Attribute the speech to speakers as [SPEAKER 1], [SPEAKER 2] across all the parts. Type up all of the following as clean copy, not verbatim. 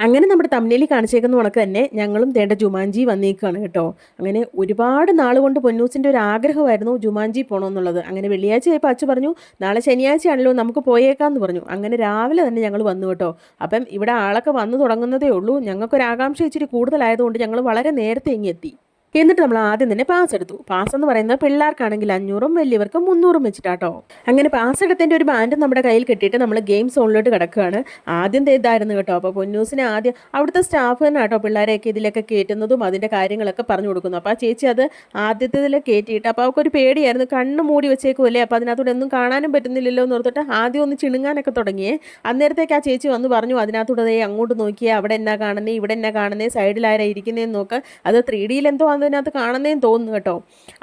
[SPEAKER 1] അങ്ങനെ നമ്മുടെ തമ്മിലിൽ കാണിച്ചേക്കുന്ന കണക്ക് തന്നെ ഞങ്ങളും തേണ്ട ജുമാൻജി വന്നേക്കാണ് കേട്ടോ. അങ്ങനെ ഒരുപാട് നാൾ കൊണ്ട് പൊന്നൂസിൻ്റെ ഒരു ആഗ്രഹമായിരുന്നു ജുമാൻജി പോകണമെന്നുള്ളത്. അങ്ങനെ വെള്ളിയാഴ്ച ആയപ്പോൾ അച്ഛൻ പറഞ്ഞു നാളെ ശനിയാഴ്ചയാണല്ലോ നമുക്ക് പോയേക്കാമെന്ന് പറഞ്ഞു. അങ്ങനെ രാവിലെ തന്നെ ഞങ്ങൾ വന്നു കേട്ടോ. അപ്പം ഇവിടെ ആളൊക്കെ വന്നു തുടങ്ങുന്നതേ ഉള്ളൂ. ഞങ്ങൾക്കൊരാകാംക്ഷ ഇച്ചിരി കൂടുതലായതുകൊണ്ട് ഞങ്ങൾ വളരെ നേരത്തെ ഇങ്ങെത്തി. എന്നിട്ട് നമ്മൾ ആദ്യം തന്നെ പാസ് എടുത്തു. പാസ് എന്ന് പറയുന്നത് പിള്ളേർക്കാണെങ്കിൽ 500ഉം വലിയവർക്ക് 300ഉം വെച്ചിട്ടാട്ടോ. അങ്ങനെ പാസ് എടുത്തതിൻ്റെ ഒരു ബാൻഡ് നമ്മുടെ കയ്യിൽ കെട്ടിയിട്ട് നമ്മൾ ഗെയിം സോണിലോട്ട് കിടക്കുകയാണ്. ആദ്യം ഇതായിരുന്നു കേട്ടോ. അപ്പോൾ പൊന്നൂസിനെ ആദ്യം അവിടുത്തെ സ്റ്റാഫ് തന്നെ കേട്ടോ പിള്ളേരെയൊക്കെ ഇതിലൊക്കെ കയറ്റുന്നതും അതിൻ്റെ കാര്യങ്ങളൊക്കെ പറഞ്ഞു കൊടുക്കുന്നു. അപ്പോൾ ആ ചേച്ചി അത് ആദ്യത്തേതിൽ കയറ്റിയിട്ട് അപ്പോൾ അവൾക്കൊരു പേടിയായിരുന്നു. കണ്ണ് മൂടി വെച്ചേക്കുമല്ലേ, അപ്പോൾ അതിനകത്തൂടെ ഒന്നും കാണാനും പറ്റുന്നില്ലല്ലോ എന്ന് ഓർത്തിട്ട് ആദ്യം ഒന്ന് ചിണുങ്ങാനൊക്കെ തുടങ്ങിയേ. അന്നേരത്തേക്ക് ആ ചേച്ചി വന്ന് പറഞ്ഞു അതിനകത്തൂടെ അങ്ങോട്ട് നോക്കിയേ, അവിടെ എന്നാ കാണുന്നേ, ഇവിടെ എന്നാ കാണുന്നേ, സൈഡിലാരാ ഇരിക്കുന്നതെന്ന് നോക്ക്, അത് 3Dയിൽ എന്തോ അതിനകത്ത് കാണുന്നതെന്ന് തോന്നുന്നു കേട്ടോ.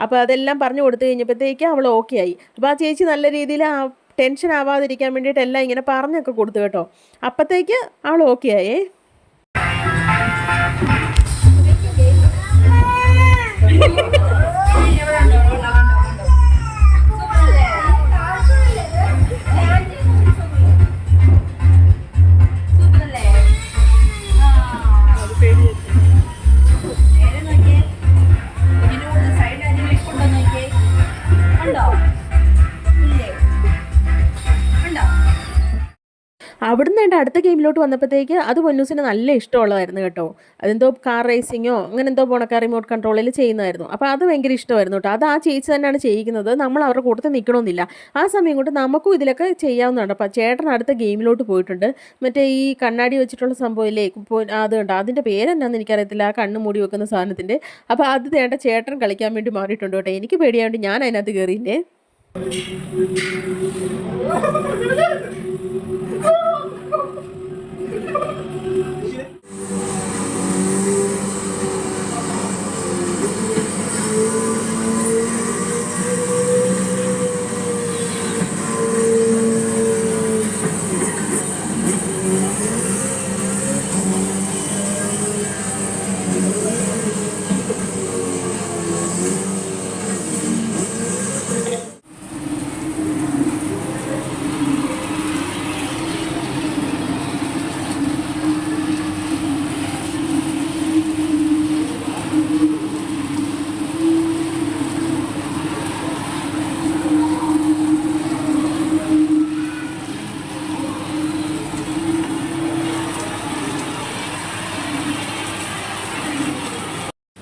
[SPEAKER 1] അപ്പോൾ അതെല്ലാം പറഞ്ഞു കൊടുത്തു കഴിഞ്ഞപ്പോഴത്തേക്ക് അവൾ ഓക്കെ ആയി. അപ്പോൾ ആ ചേച്ചി നല്ല രീതിയിൽ ടെൻഷൻ ആവാതിരിക്കാൻ വേണ്ടിയിട്ട് എല്ലാം ഇങ്ങനെ പറഞ്ഞൊക്കെ കൊടുത്തു കേട്ടോ. അപ്പോഴത്തേക്ക് അവൾ ഓക്കെ ആയേ. അവിടുന്ന് എൻ്റെ അടുത്ത ഗെയിമിലോട്ട് വന്നപ്പോഴത്തേക്ക് അത് പൊന്നൂസിന് നല്ല ഇഷ്ടമുള്ളതായിരുന്നു കേട്ടോ. അതെന്തോ കാർ റേസിങ്ങോ അങ്ങനെ എന്തോ പോണക്കാർ റിമോട്ട് കൺട്രോളിൽ ചെയ്യുന്നതായിരുന്നു. അപ്പോൾ അത് ഭയങ്കര ഇഷ്ടമായിരുന്നു കേട്ടോ. അത് ആ ചേച്ചി തന്നെയാണ് ചെയ്യിക്കുന്നത്. നമ്മൾ അവരുടെ കൂട്ടത്തിൽ നിൽക്കണമെന്നില്ല. ആ സമയം കൊണ്ട് നമുക്കും ഇതിലൊക്കെ ചെയ്യാവുന്നതാണ്. അപ്പോൾ ചേട്ടൻ അടുത്ത ഗെയിമിലോട്ട് പോയിട്ടുണ്ട്. മറ്റേ ഈ കണ്ണാടി വെച്ചിട്ടുള്ള സംഭവമില്ലേ, അത് കണ്ടോ, അതിൻ്റെ പേരെന്നാന്ന് എനിക്കറിയത്തില്ല, ആ കണ്ണ് മൂടി വെക്കുന്ന സാധനത്തിൻ്റെ. അപ്പോൾ അത് വേണ്ട ചേട്ടൻ കളിക്കാൻ വേണ്ടി മാറിയിട്ടുണ്ട് കേട്ടോ. എനിക്ക് പേടിയായതുകൊണ്ട് ഞാൻ അതിനകത്ത് കയറിയില്ലേ.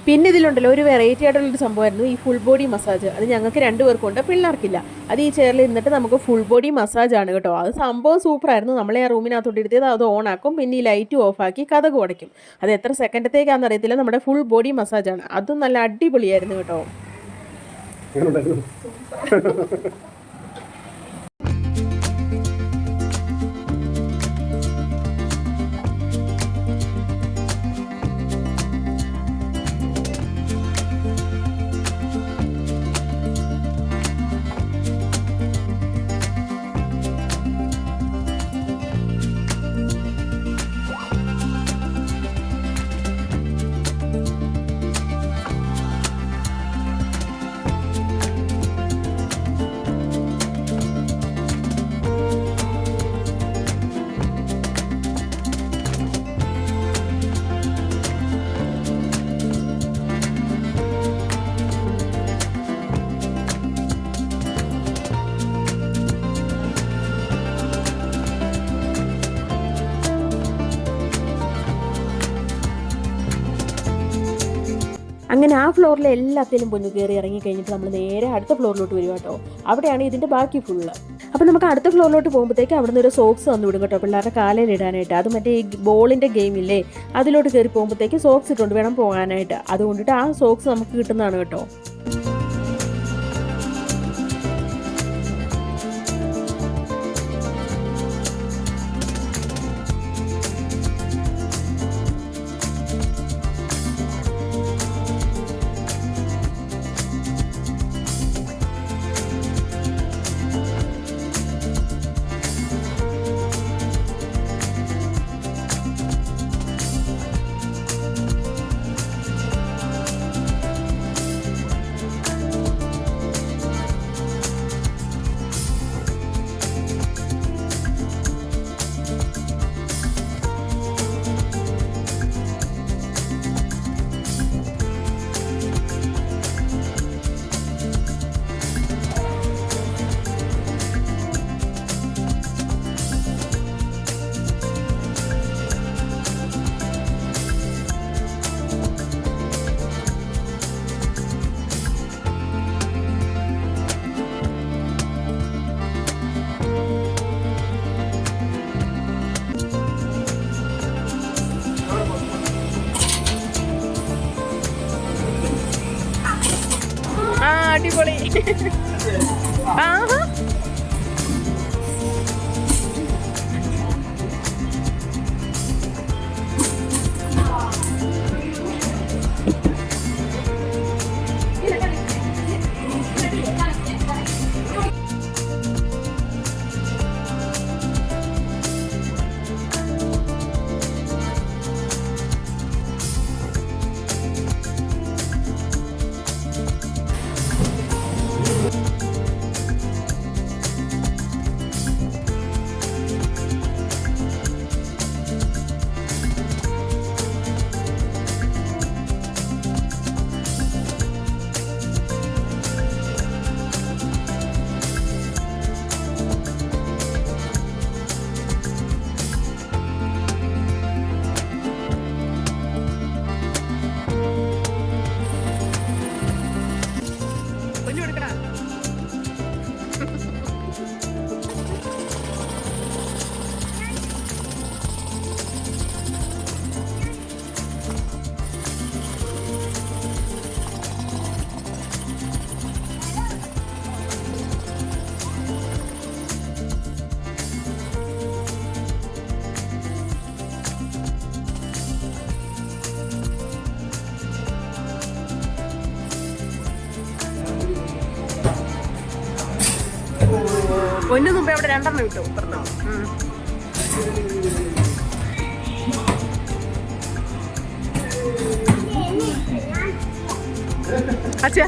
[SPEAKER 1] പിന്നെ ഇതിലുണ്ടല്ലോ ഒരു വെറൈറ്റി ആയിട്ടുള്ളൊരു സംഭവമായിരുന്നു ഈ ഫുൾ ബോഡി മസാജ്. അത് ഞങ്ങൾക്ക് 2 പേർക്കുണ്ട്, പിള്ളേർക്കില്ല. അത് ഈ ചെയറിൽ ഇരുന്നിട്ട് നമുക്ക് ഫുൾ ബോഡി മസാജാണ് കേട്ടോ. അത് സംഭവം സൂപ്പറായിരുന്നു. നമ്മളെ ആ റൂമിനകത്തോട്ട് ഇരുത്തിയത് അത് ഓണാക്കും, പിന്നെ ഈ ലൈറ്റ് ഓഫാക്കി കതക് ഉടയ്ക്കും. അത് എത്ര സെക്കൻഡത്തേക്കാണെന്ന് അറിയത്തില്ല. നമ്മുടെ ഫുൾ ബോഡി മസാജാണ്. അതും നല്ല അടിപൊളിയായിരുന്നു കേട്ടോ. അങ്ങനെ ആ ഫ്ലോറിലെ എല്ലാത്തിലും പൊന്നു കയറി ഇറങ്ങി കഴിഞ്ഞിട്ട് നമ്മൾ നേരെ അടുത്ത ഫ്ലോറിലോട്ട് വരും കേട്ടോ. അവിടെയാണ് ഇതിൻ്റെ ബാക്കി ഫുള്ള്. അപ്പോൾ നമുക്ക് അടുത്ത ഫ്ലോറിലോട്ട് പോകുമ്പോഴത്തേക്ക് അവിടെ നിന്ന് ഒരു സോക്സ് തന്നു വിടും കേട്ടോ, പിള്ളേരുടെ കാലയിൽ ഇടാനായിട്ട്. അത് മറ്റേ ഈ ബോളിൻ്റെ ഗെയിമില്ലേ, അതിലോട്ട് കയറി പോകുമ്പോഴത്തേക്ക് സോക്സ് ഇട്ടുകൊണ്ട് വേണം പോകാനായിട്ട്. അതുകൊണ്ടിട്ട് ആ സോക്സ് നമുക്ക് കിട്ടുന്നതാണ് കേട്ടോ. അടിപൊളി. ആഹാ പൊന്നു മുമ്പേ അവിടെ 2 കിട്ടും. പറഞ്ഞോ അച്ഛാ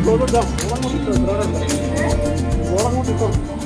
[SPEAKER 2] 이거는 다 오랑 못 있어. 오랑 못 있어.